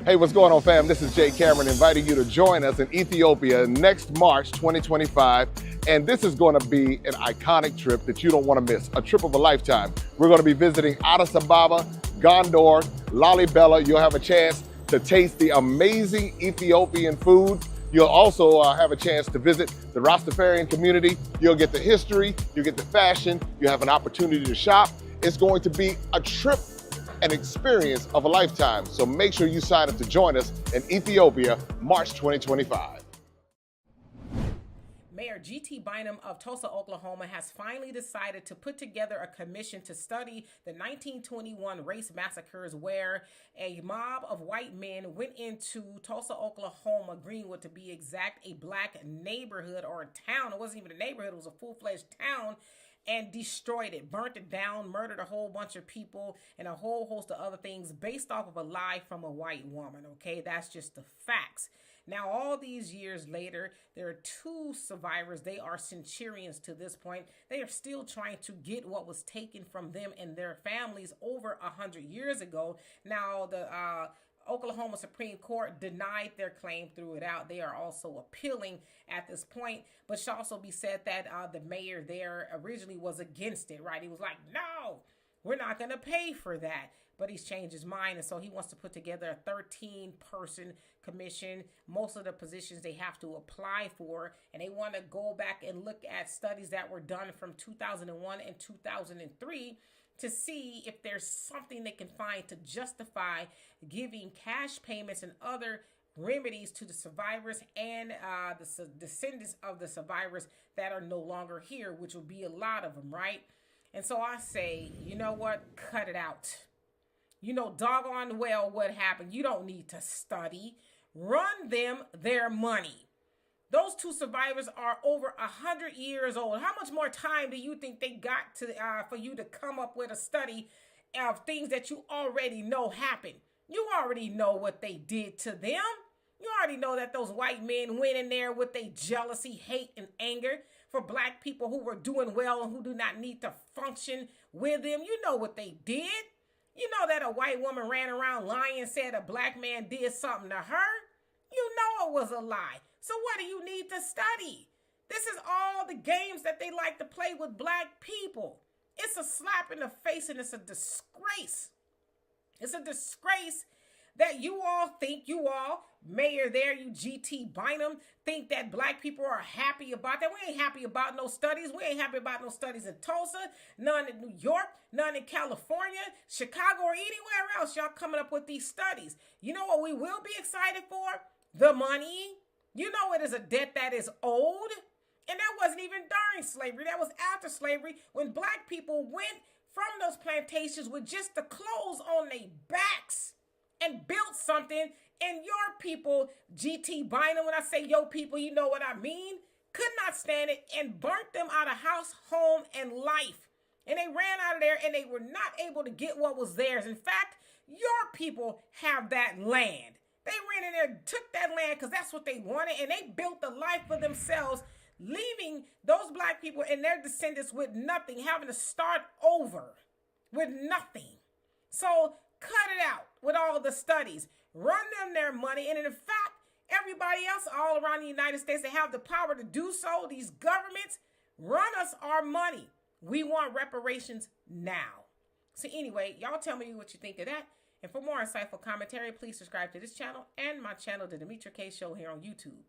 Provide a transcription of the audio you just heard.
Hey, what's going on, fam? This is Jay Cameron inviting you to join us in Ethiopia next March 2025. And this is going to be an iconic trip that you don't want to miss, a trip of a lifetime. We're going to be visiting Addis Ababa, Gondor, Lalibela. You'll have a chance to taste the amazing Ethiopian food. You'll also have a chance to visit the Rastafarian community. You'll get the history, you'll get the fashion, you have an opportunity to shop. It's going to be a trip, an experience of a lifetime. So make sure you sign up to join us in Ethiopia, March 2025. Mayor G.T. Bynum of Tulsa, Oklahoma has finally decided to put together a commission to study the 1921 race massacres where a mob of white men went into Tulsa, Oklahoma, Greenwood to be exact, a black neighborhood or a town. It wasn't even a neighborhood, it was a full-fledged town, and destroyed it, burnt it down, murdered a whole bunch of people, and a whole host of other things based off of a lie from a white woman, okay? That's just the facts. Now, all these years later, there are two survivors. They are centurions to this point. They are still trying to get what was taken from them and their families over 100 years ago. Now, the Oklahoma Supreme Court denied their claim, threw it out. They are also appealing at this point, but it should also be said that the mayor there originally was against it, right? He was like, no, we're not going to pay for that. But he's changed his mind, and so he wants to put together a 13-person commission. Most of the positions they have to apply for, and they want to go back and look at studies that were done from 2001 and 2003 to see if there's something they can find to justify giving cash payments and other remedies to the survivors and the descendants of the survivors that are no longer here, which will be a lot of them, right? And so I say, you know what? Cut it out. You know doggone well what happened. You don't need to study. Run them their money. Those two survivors are over 100 years old. How much more time do you think they got to for you to come up with a study of things that you already know happened? You already know what they did to them. You already know that those white men went in there with their jealousy, hate, and anger for black people who were doing well and who do not need to function with them. You know what they did. You know that a white woman ran around lying and said a black man did something to her. You know it was a lie. So what do you need to study? This is all the games that they like to play with black people. It's a slap in the face and it's a disgrace. It's a disgrace that you all think, you all, mayor there, you G.T. Bynum, think that black people are happy about that. We ain't happy about no studies. We ain't happy about no studies in Tulsa, none in New York, none in California, Chicago, or anywhere else. Y'all coming up with these studies. You know what we will be excited for? The money. You know it is a debt that is owed. And that wasn't even during slavery. That was after slavery when black people went from those plantations with just the clothes on their backs and built something, and your people, G.T. Bynum, when I say your people, you know what I mean, could not stand it and burnt them out of house, home, and life. And they ran out of there, and they were not able to get what was theirs. In fact, your people have that land. They ran in there, took that land because that's what they wanted, and they built a life for themselves, leaving those black people and their descendants with nothing, having to start over with nothing. So cut it out with all the studies. Run them their money. And in fact, everybody else all around the United States that have the power to do so, these governments, run us our money. We want reparations now. So anyway, y'all tell me what you think of that. And for more insightful commentary, please subscribe to this channel and my channel, The Demetra Kaye Show, here on YouTube.